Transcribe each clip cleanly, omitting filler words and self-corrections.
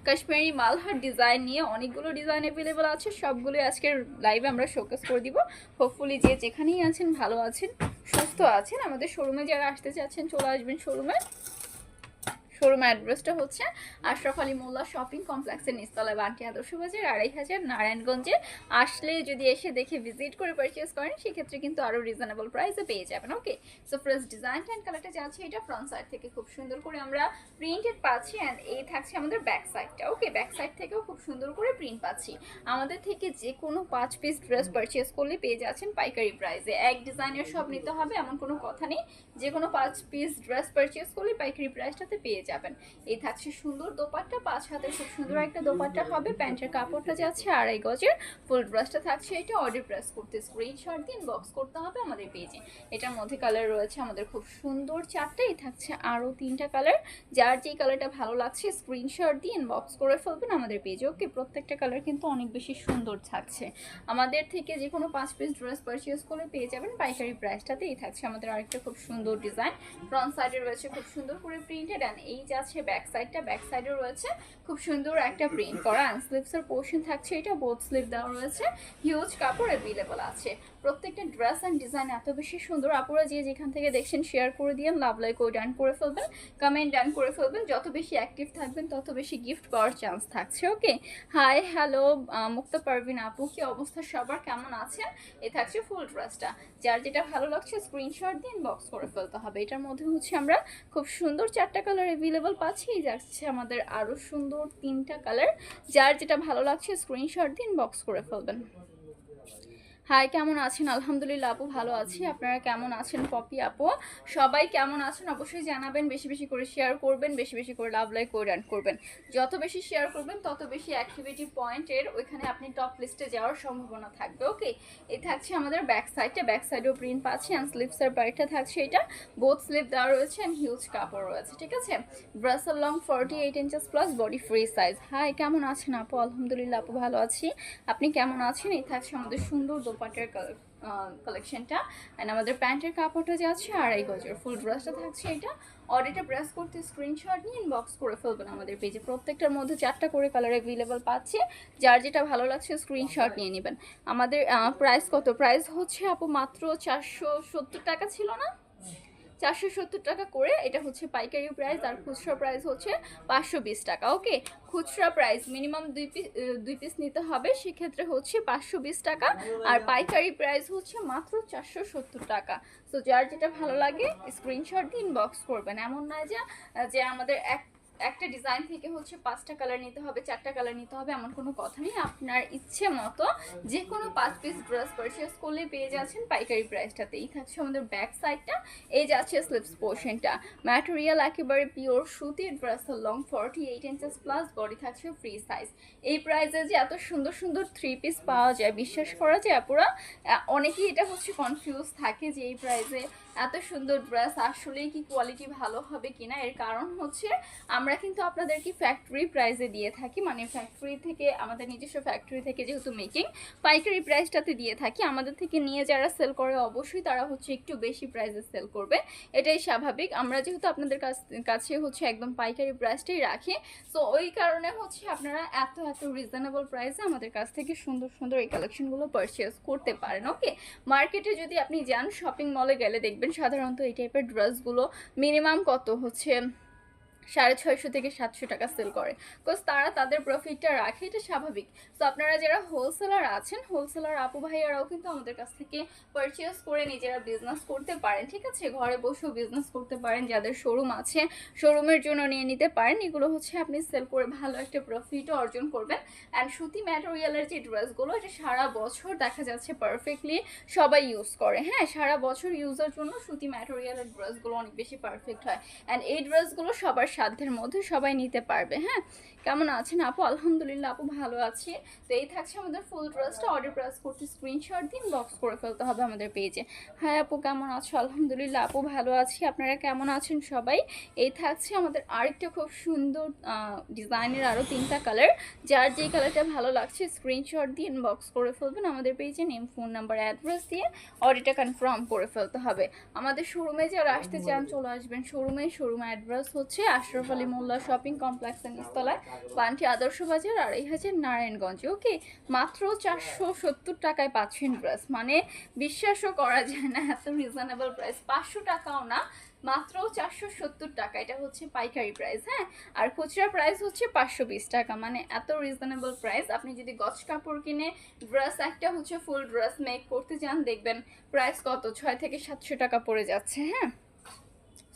Kashmiri Malhar design নিয়ে অনেকগুলো design available আছে, সবগুলো আজকের লাইভে আমরা শোকেস করে দিব। হোপফুলি যে যেখানেই আছেন ভালো আছেন, সুস্থ আছেন। আমাদের শোরুমে যারা আসতে চাচ্ছেন চলে আসবেন শোরুমে। শোরুমের অ্যাড্রেসটা হচ্ছে আশরাফ আলী মোল্লা শপিং কমপ্লেক্সের নিচতলায়, বান্টি আদর্শ বাজার ২৫০০ নারায়ণগঞ্জে। আসলে যদি এসে দেখে ভিজিট করে পারচেস করেন সেক্ষেত্রে কিন্তু আরও রিজনেবল প্রাইসে পেয়ে যাবেন। ওকে, সো ফার্স্ট ডিজাইন অ্যান্ড কালারটা যাচ্ছে এটা ফ্রন্ট সাইড থেকে খুব সুন্দর করে আমরা প্রিন্টেড পাচ্ছি, অ্যান্ড এই থাকছে আমাদের ব্যাক সাইডটা। ওকে, ব্যাক সাইড থেকেও খুব সুন্দর করে প্রিন্ট পাচ্ছি। আমাদের থেকে যে কোনো ৫ পিস ড্রেস পারচেস করলে পেয়ে যাচ্ছেন পাইকারি প্রাইসে। এক ডিজাইনের সব নিতে হবে এমন কোনো কথা নেই, যে কোনো ৫ পিস ড্রেস পারচেস করলে পাইকারি প্রাইসটাতে পেয়ে যাবেন। এই থাকছে সুন্দর দোপাট্টা, ৫ হাতের খুব সুন্দর একটা দোপাট্টা হবে। প্যান্টের কাপড়টা যাচ্ছে ২.৫ গজের, ফুল ড্রেসটা থাকছে এটা। অর্ডার প্রেস করতে স্ক্রিনশট দিয়ে ইনবক্স করতে হবে আমাদের পেজে। এটার মধ্যে কালার রয়েছে আমাদের খুব সুন্দর ৪টা, এই থাকছে আরও ৩টা কালার। যার যেই কালারটা ভালো লাগছে স্ক্রিনশট দিয়ে ইনবক্স করে ফেলবেন আমাদের পেজে। ওকে, প্রত্যেকটা কালার কিন্তু অনেক বেশি সুন্দর থাকছে। আমাদের থেকে যে কোনো ৫ পিস ড্রেস পারচেস করলে পেয়ে যাবেন পাইকারি প্রাইসটাতে। এই থাকছে আমাদের আরেকটা খুব সুন্দর ডিজাইন, ফ্রন্ট সাইডে রয়েছে খুব সুন্দর করে প্রিন্টেড, অ্যান্ড এই যাচ্ছে ব্যাক সাইডটা। ব্যাক সাইডে রয়েছে খুব সুন্দর একটা প্রিন্ট করা, অ্যান্ড স্লিভসের পোর্শন থাকছে এটা, বোথ স্লিভ দেওয়া রয়েছে। হিউজ কাপড় অ্যাভেলেবল আছে। প্রত্যেকটা ড্রেস অ্যান্ড ডিজাইন এত বেশি সুন্দর। আপুরা যে যেখান থেকে দেখছেন শেয়ার করে দিয়ে লাভ লাইক ও ডান করে ফেলবেন, কমেন্ট ডান করে ফেলবেন। যত বেশি অ্যাক্টিভ থাকবেন তত বেশি গিফট পাওয়ার চান্স থাকছে। ওকে, হাই হ্যালো মুক্তা পারভিন আপু, কি অবস্থা সবার, কেমন আছেন? এ থাকছে ফুল ড্রেসটা। যার যেটা ভালো লাগছে স্ক্রিনশট দিয়ে ইনবক্স করে ফেলতে হবে। এটার মধ্যে হচ্ছে আমরা খুব সুন্দর ৪টা কালার অ্যাভেলেবল পাচ্ছি। এই যাচ্ছে আমাদের আরও সুন্দর ৩টা কালার। যার যেটা ভালো লাগছে স্ক্রিনশট দিয়ে ইনবক্স করে ফেলবেন। হাই, কেমন আছেন? আলহামদুলিল্লাহ আপু ভালো আছি, আপনারা কেমন আছেন? পপি আপু, সবাই কেমন আছেন অবশ্যই জানাবেন। বেশি বেশি করে শেয়ার করবেন, বেশি বেশি করে লাভ লাইক করে রান করবেন। যত বেশি শেয়ার করবেন তত বেশি অ্যাক্টিভিটি পয়েন্টের ওইখানে আপনি টপ লিস্টে যাওয়ার সম্ভাবনা থাকবে। ওকে, এই থাকছে আমাদের ব্যাক সাইডটা, ব্যাক সাইডেও প্রিন্ট পাচ্ছি, অ্যান্ড স্লিভসের পার্টটা থাকছে এটা, বোথ স্লিভ দেওয়া রয়েছে, অ্যান্ড হিউজ কাপড় রয়েছে। ঠিক আছে, ব্রাসাল long 48 inches plus body free size. Hi, কেমন আছেন আপু? আলহামদুলিল্লাহ আপু ভালো আছি, আপনি কেমন আছেন? এই থাকছে আমাদের সুন্দর দোপাট্টার কালেকশনটা, অ্যান্ড আমাদের প্যান্টের কাপড়টা যাচ্ছে ২.৫ গজের, ফুল ড্রেসটা থাকছে এটা। অর্ডারটা প্রেস করতে স্ক্রিনশট নিয়ে ইনবক্স করে ফেলবেন আমাদের পেজে। প্রত্যেকটার মধ্যে ৪টা করে কালার অ্যাভেলেবল পাচ্ছে, যার যেটা ভালো লাগছে স্ক্রিনশট নিয়ে নেবেন। আমাদের প্রাইস কত? প্রাইস হচ্ছে আপু মাত্র ৪৭০ টাকা ছিল না, ৪৭০ টাকা করে। এটা হচ্ছে পাইকারি প্রাইস, আর খুচরা প্রাইস হচ্ছে ৫২০ টাকা। ওকে, খুচরা প্রাইস মিনিমাম ২ পিস নিতে হবে, সেক্ষেত্রে হচ্ছে ৫২০ টাকা, আর পাইকারি প্রাইস হচ্ছে মাত্র ৪৭০ টাকা। সো যার যেটা ভালো লাগে স্ক্রিনশট দিয়ে ইনবক্স করবেন। এমন নয় যে আমাদের একটা ডিজাইন থেকে হচ্ছে ৫টা কালার নিতে হবে, ৪টা কালার নিতে হবে, এমন কোনো কথা নেই। আপনার ইচ্ছে মতো যে কোনো ৫ পিস ড্রেস পারচেস করলে পেয়ে যাচ্ছেন পাইকারি প্রাইসটাতেই। থাকছে আমাদের ব্যাক সাইডটা, এই যাচ্ছে স্লিভস পোর্শনটা, ম্যাটেরিয়াল একেবারে পিওর সুতির dress, long 48 inches plus, body থাকছে ফ্রি সাইজ। এই প্রাইসে যে এত সুন্দর সুন্দর 3 পিস পাওয়া যায় বিশ্বাস করা যায় আপুরা। অনেকেই এটা হচ্ছে কনফিউজ থাকে যে এই প্রাইসে এত সুন্দর ড্রেস আসলেই কি কোয়ালিটি ভালো হবে কিনা। এর কারণ হচ্ছে আমরা কিন্তু আপনাদেরকে ফ্যাক্টরি প্রাইসে দিয়ে থাকি, মানে ফ্যাক্টরি থেকে, আমাদের নিজস্ব ফ্যাক্টরি থেকে যেহেতু মেকিং, পাইকারি প্রাইসটাতে দিয়ে থাকি। আমাদের থেকে নিয়ে যারা সেল করে অবশ্যই তারা হচ্ছে একটু বেশি প্রাইসে সেল করবে, এটাই স্বাভাবিক। আমরা যেহেতু আপনাদের কাছে হচ্ছে একদম পাইকারি প্রাইসটাই রাখি, সো ওই কারণে হচ্ছে আপনারা এত রিজনেবল প্রাইসে আমাদের কাছ থেকে সুন্দর সুন্দর এই কালেকশনগুলো পারচেস করতে পারেন। ওকে, মার্কেটে যদি আপনি যান, শপিং মলে গেলে দেখবেন সাধারণত এই টাইপের ড্রেসগুলো মিনিমাম কত হচ্ছে 650 থেকে 700 টাকা সেল করে, বিকজ তারা তাদের প্রফিটটা রাখে, এটা স্বাভাবিক। তো আপনারা যারা হোলসেলার আছেন, হোলসেলার আপু ভাইয়ারাও কিন্তু আমাদের কাছ থেকে পারচেস করে নিজেরা বিজনেস করতে পারেন। ঠিক আছে, ঘরে বসেও বিজনেস করতে পারেন, যাদের শোরুম আছে শোরুমের জন্য নিয়ে নিতে পারেন। এগুলো হচ্ছে আপনি সেল করে ভালো একটা প্রফিটও অর্জন করবেন। অ্যান্ড সুতি ম্যাটেরিয়ালের যে ড্রেসগুলো, এটা সারা বছর দেখা যাচ্ছে পারফেক্টলি সবাই ইউজ করে। হ্যাঁ, সারা বছর ইউজের জন্য সুতি ম্যাটেরিয়ালের ড্রেসগুলো অনেক বেশি পারফেক্ট হয়, অ্যান্ড এই ড্রেসগুলো সবার সাধ্যের মধ্যে সবাই নিতে পারবে। হ্যাঁ, কেমন আছেন আপু? আলহামদুলিল্লাহ আপু ভালো আছি। তো এই থাকছে আমাদের ফুল ড্রেসটা। অর্ডার প্রেস করতে স্ক্রিনশট দিন, বক্স করে ফেলতে হবে আমাদের পেজে। হ্যাঁ আপু কেমন আছো? আলহামদুলিল্লাহ আপু ভালো আছি, আপনারা কেমন আছেন সবাই? এই থাকছে আমাদের আরেকটা খুব সুন্দর ডিজাইনের আরও 3টা কালার। যার যেই কালারটা ভালো লাগছে স্ক্রিনশট দিয়ে ইনবক্স করে ফেলবেন আমাদের পেজে। নেম, ফোন নাম্বার, অ্যাড্রেস দিয়ে অর্ডারটা কনফার্ম করে ফেলতে হবে। আমাদের শোরুমে যারা আসতে চান চলে আসবেন শোরুমে। শোরুম অ্যাড্রেস হচ্ছে আশরাফ আলী মোল্লা শপিং কমপ্লেক্সের নিচতলায়, পান্টি আদর্শ বাজার, আর এই হচ্ছে নারায়ণগঞ্জ। ওকে, মাত্র 470 টাকায় পাচ্ছেন ড্রেস, মানে বিশ্বাসও করা যায় না, এত রিজনেবল প্রাইস। 500 টাকাও না, মাত্র 470 টাকা। এটা হচ্ছে পাইকারি প্রাইস, হ্যাঁ। আর খুচরা প্রাইস হচ্ছে 520 টাকা, মানে এত রিজনেবল প্রাইস। আপনি যদি গজ কাপড় কিনে ড্রেস একটা হচ্ছে ফুল ড্রেস মেক করতে চান, দেখবেন প্রাইস কত 6 থেকে 700 টাকা পড়ে যাচ্ছে, হ্যাঁ।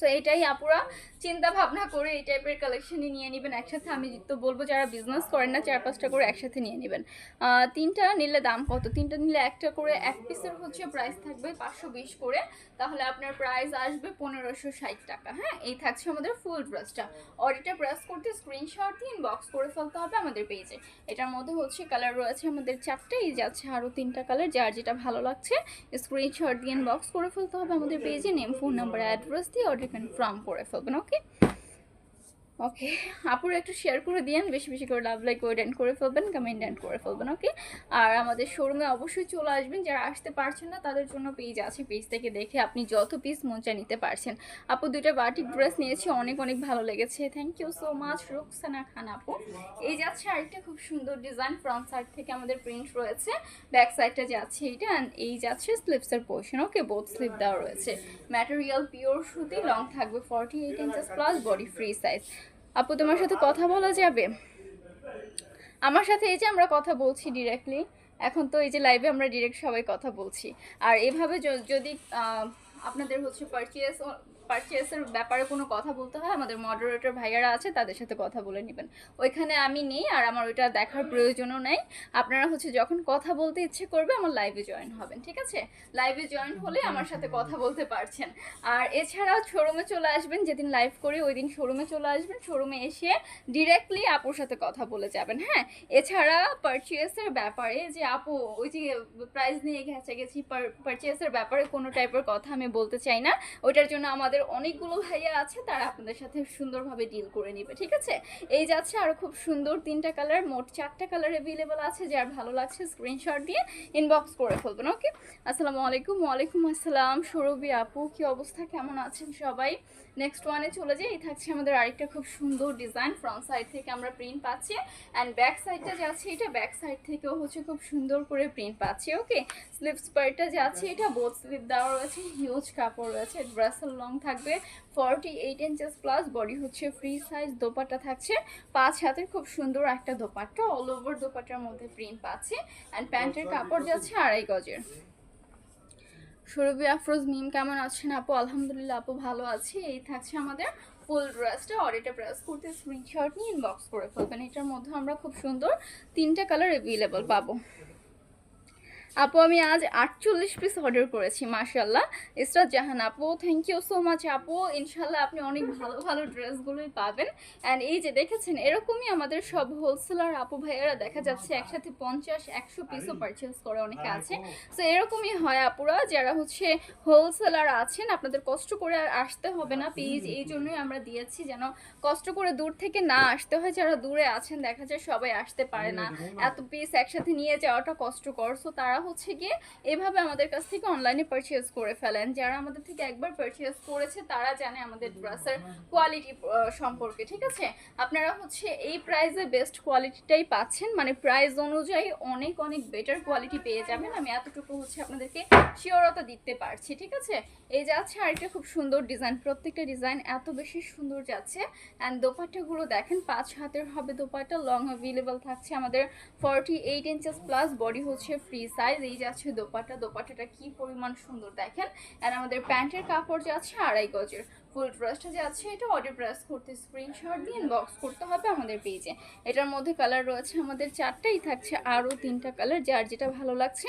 সো এটাই আপুরা চিন্তা ভাবনা করে এই টাইপের কালেকশনই নিয়ে নেবেন একসাথে। আমি তো বলবো যারা বিজনেস করেন না 4-5টা করে একসাথে নিয়ে নেবেন। 3টা নিলে দাম কত, 3টা নিলে একটা করে এক পিসের হচ্ছে প্রাইস থাকবে 520 করে, তাহলে আপনার প্রাইস আসবে 1560 টাকা, হ্যাঁ। এই থাকছে আমাদের ফুল ড্রেসটা। অর্ডারটা প্রেস করতে স্ক্রিনশট দিয়ে ইনবক্স করে ফেলতে হবে আমাদের পেজে। এটার মধ্যে হচ্ছে কালার রয়েছে আমাদের 4টা, এই যাচ্ছে আরও 3টা কালার, যার যেটা ভালো লাগছে স্ক্রিনশট দিয়ে ইনবক্স করে ফেলতে হবে আমাদের পেজে। নেম, ফোন নাম্বার, অ্যাড্রেস দিয়ে অর্ডার কনফার্ম করে ফেলবেন। ওকে ওকে, আপুরা একটু শেয়ার করে দিন, বেশি বেশি করে লাভ লাইক করে ফেলবেন, কমেন্ট এন্ড করে ফেলবেন। ওকে, আর আমাদের শোরুমে অবশ্যই চলে আসবেন। যারা আসতে পারছেন না তাদের জন্য পেজ আছে, পেজ থেকে দেখে আপনি যত পিস মন চায় নিতে পারছেন। আপু 2টা বাটিক ড্রেস নিয়েছি, অনেক অনেক ভালো লেগেছে, thank you so much Ruksana Khan আপু। এই যাচ্ছে আরেকটা খুব সুন্দর ডিজাইন, ফ্রন্ট সাইড থেকে আমাদের প্রিন্ট রয়েছে, ব্যাক সাইডটা যাচ্ছে এইটা, অ্যান্ড এই যাচ্ছে স্লিপসের পোর্শন। ওকে, বোথ স্লিপ দেওয়া রয়েছে, ম্যাটেরিয়াল পিওর সুতি, লং থাকবে 48 inches plus, body free size. আপু তোমার সাথে কথা বলা যাবে? আমার সাথে এই যে আমরা কথা বলছি ডিরেক্টলি, এখন তো এই যে লাইভে আমরা ডিরেক্ট সবাই কথা বলছি। আর এভাবে যদি আপনাদের হচ্ছে পারচেসের ব্যাপারে কোনো কথা বলতে হয়, আমাদের মডারেটর ভাইয়ারা আছে, তাদের সাথে কথা বলে নেবেন। ওইখানে আমি নেই, আর আমার ওইটা দেখার প্রয়োজনও নাই। আপনারা হচ্ছে যখন কথা বলতে ইচ্ছে করবে আমার লাইভে জয়েন হবেন, ঠিক আছে? লাইভে জয়েন হলে আমার সাথে কথা বলতে পারছেন। আর এছাড়াও শোরুমে চলে আসবেন, যেদিন লাইভ করি ওই দিন শোরুমে চলে আসবেন, শোরুমে এসে ডিরেক্টলি আপুর সাথে কথা বলে যাবেন, হ্যাঁ। এছাড়া পারচেসের ব্যাপারে যে আপু ওই যে প্রাইস নিয়ে গেছি, পারচেসের ব্যাপারে কোনো টাইপের কথা আমি বলতে চাই না। ওইটার জন্য আমাদের অনেকগুলো ভাইয়া আছে, তারা আপনাদের সাথে সুন্দরভাবে ডিল করে নিবে, ঠিক আছে? এই যাচ্ছে আরো খুব সুন্দর 3টা কালার, মোট 4টা কালার অ্যাভেলেবল আছে। যার ভালো লাগছে স্ক্রিনশট দিয়ে ইনবক্স করে ফেলবেন। ওকে, আসসালামু আলাইকুম। ওয়ালাইকুম আসসালাম সুরভি আপু, কি অবস্থা, কেমন আছেন সবাই? নেক্সট ওয়ানে চলে যাই। এই থাকছে আমাদের আরেকটা খুব সুন্দর ডিজাইন, ফ্রন্ট সাইড থেকে আমরা প্রিন্ট পাচ্ছি, অ্যান্ড ব্যাক সাইডটা যাচ্ছে এটা, ব্যাক সাইড থেকেও হচ্ছে খুব সুন্দর করে প্রিন্ট পাচ্ছি। ওকে, স্লিভস পার্টটা যাচ্ছে এটা, বোথ স্লিভ দেওয়া রয়েছে, হিউজ কাপড় রয়েছে, ড্রেসের লং থাকবে 48 ইঞ্চেস প্লাস, বডি হচ্ছে ফ্রি সাইজ, দোপাট্টা থাকছে 5 হাতের খুব সুন্দর একটা দোপাট্টা, অল ওভার দোপাট্টার মধ্যে প্রিন্ট পাচ্ছি, অ্যান্ড প্যান্টের কাপড় যাচ্ছে 2.5 গজের। সুরভি আফরোজ মিম কেমন আছেন আপু? আলহামদুলিল্লাহ আপু ভালো আছি। এই থাকছে আমাদের ফুল ড্রেসটা, অর্ডারটা প্রেস করতে স্ক্রিনশট নিয়ে ইনবক্স করে ফেলবেন। এটার মধ্যে আমরা খুব সুন্দর 3টা কালার অ্যাভেলেবল পাবো। আপু আমি আজ 48 পিস অর্ডার করেছি, মাশাআল্লাহ। ইসরাত জাহান আপু, থ্যাংক ইউ সো মাচ আপু। ইনশাল্লাহ আপনি অনেক ভালো ভালো ড্রেসগুলোই পাবেন। অ্যান্ড এই যে দেখেছেন, এরকমই আমাদের সব হোলসেলার আপু ভাইয়ারা দেখা যাচ্ছে একসাথে 50-100 পিসও পারচেস করে, অনেকে আছে। সো এরকমই হয় আপুরা, যারা হচ্ছে হোলসেলার আছেন, আপনাদের কষ্ট করে আর আসতে হবে না পেজ, এই জন্যই আমরা দিয়েছি, যেন কষ্ট করে দূর থেকে না আসতে হয়। যারা দূরে আছেন দেখা যায় সবাই আসতে পারে না, এত পিস একসাথে নিয়ে যাওয়াটা কষ্টকর। সো তারা হচ্ছে গিয়ে এভাবে আমাদের কাছ থেকে অনলাইনে পারচেজ করে ফেলেন। যারা আমাদের থেকে একবার পারচেজ করেছে তারা জানে আমাদের ড্রেসের কোয়ালিটি সম্পর্কে, ঠিক আছে? আপনারা হচ্ছে এই প্রাইসে বেস্ট কোয়ালিটিটাই পাচ্ছেন, মানে প্রাইস অনুযায়ী অনেক অনেক বেটার কোয়ালিটি পেয়ে যাবেন। আমি এতটুকু হচ্ছে আপনাদেরকে শিওরতা দিতে পারছি, ঠিক আছে? এই যাচ্ছে আরেকটা খুব সুন্দর ডিজাইন, প্রত্যেকটা ডিজাইন এত বেশি সুন্দর যাচ্ছে। অ্যান্ড দোপাট্টাগুলো দেখেন 5 হাতের হবে দোপাট্টা, লং অ্যাভেলেবল থাকছে আমাদের 48 ইঞ্চেস প্লাস, বডি হচ্ছে ফ্রি সাইজ। এই যাচ্ছে দোপাট্টাটা কি পরিমাণ সুন্দর দেখেন। আর আমাদের প্যান্টের কাপড় যাচ্ছে 2.5 গজের। ফুল ড্রেসটা যাচ্ছে এটা, অর্ডার প্রেস করতে স্ক্রিনশট দিয়ে ইনবক্স করতে হবে আমাদের পেজে। এটার মধ্যে কালার রয়েছে আমাদের 4টাই, থাকছে আরও 3টা কালার, যার যেটা ভালো লাগছে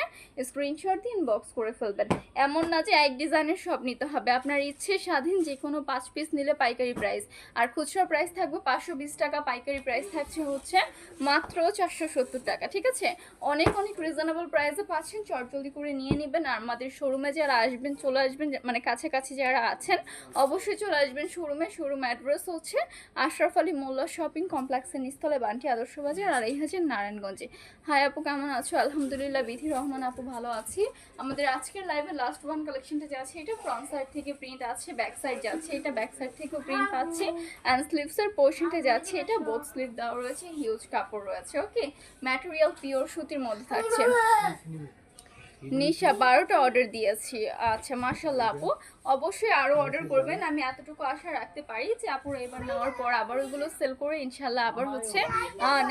স্ক্রিনশট দিয়ে ইনবক্স করে ফেলবেন। এমন না যে এক ডিজাইনের সব নিতে হবে, আপনার ইচ্ছে স্বাধীন, যে কোনো 5 পিস নিলে পাইকারি প্রাইস। আর খুচরা প্রাইস থাকবে 520 টাকা, পাইকারি প্রাইস থাকছে হচ্ছে মাত্র 470 টাকা, ঠিক আছে? অনেক অনেক রিজনেবল প্রাইসে পাচ্ছেন, চটজলদি করে নিয়ে নেবেন। আর আমাদের শোরুমে যারা আসবেন, চলে আসবেন, মানে কাছাকাছি যারা আছেন অবশ্যই চলে আসবেন শোরুমে। শোরুম অ্যাড্রেস হচ্ছে আশরাফ আলী মোল্লা শপিং কমপ্লেক্সের নিচতলায়, বান্টি আদর্শ বাজার, আর এই হচ্ছে নারায়ণগঞ্জে। হাই আপু, কেমন আছো? আলহামদুলিল্লাহ বিধি রহমান আপু, ভালো আছি। আমাদের আজকের লাইভে লাস্ট ওয়ান কালেকশনটা যাচ্ছে, এটা ফ্রন্ট সাইড থেকে প্রিন্ট আছে, ব্যাক সাইড যাচ্ছে, এটা ব্যাক সাইড থেকেও প্রিন্ট পাচ্ছে, অ্যান্ড স্লিভসের পোর্শনটা যাচ্ছে, এটা বোথ স্লিভ দেওয়া রয়েছে, হিউজ কাপড় রয়েছে। ওকে, ম্যাটেরিয়াল পিওর সুতির মধ্যে থাকছে। নিশা 12টা অর্ডার দিয়েছি। আচ্ছা মাশাল্লাহ আপু, অবশ্যই আরও অর্ডার করবেন। আমি এতটুকু আশা রাখতে পারি যে আপুরা এবার নেওয়ার পর আবার ওগুলো সেল করে ইনশাল্লাহ আবার হচ্ছে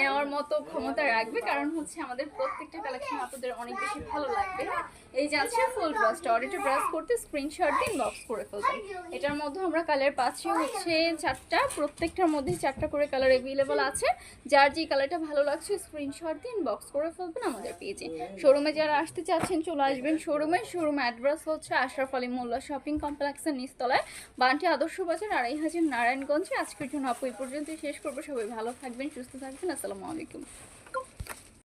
নেওয়ার মতো ক্ষমতা রাখবে, কারণ হচ্ছে আমাদের প্রত্যেকটা কালেকশন আপনাদের অনেক বেশি ভালো লাগবে। হ্যাঁ, এই যে আছে ফুল ব্রাশটা, অর্ডারটা ব্রাশ করতে স্ক্রিনশট দিন, বক্স করে ফেলবেন। এটার মধ্যে আমরা কালার পাচ্ছি হচ্ছে 4টা, প্রত্যেকটার মধ্যে 4টা করে কালার অ্যাভেলেবল আছে। যার যে কালারটা ভালো লাগছে স্ক্রিনশট দিন, বক্স করে ফেলবেন আমাদের পেজে। শোরুমে যারা আসতে চাচ্ছেন চলে আসবেন শোরুমে। শোরুম অ্যাড্রেস হচ্ছে আশরাফ আলী মোল্লা শপিং কমপ্লেক্সের নিচতলায়, বান্টি আদর্শ বাজার, আর এই হচ্ছে নারায়ণগঞ্জে। আজকের জন্য আপু এই পর্যন্তই শেষ করবো। সবাই ভালো থাকবেন, সুস্থ থাকবেন। আসসালামু আলাইকুম।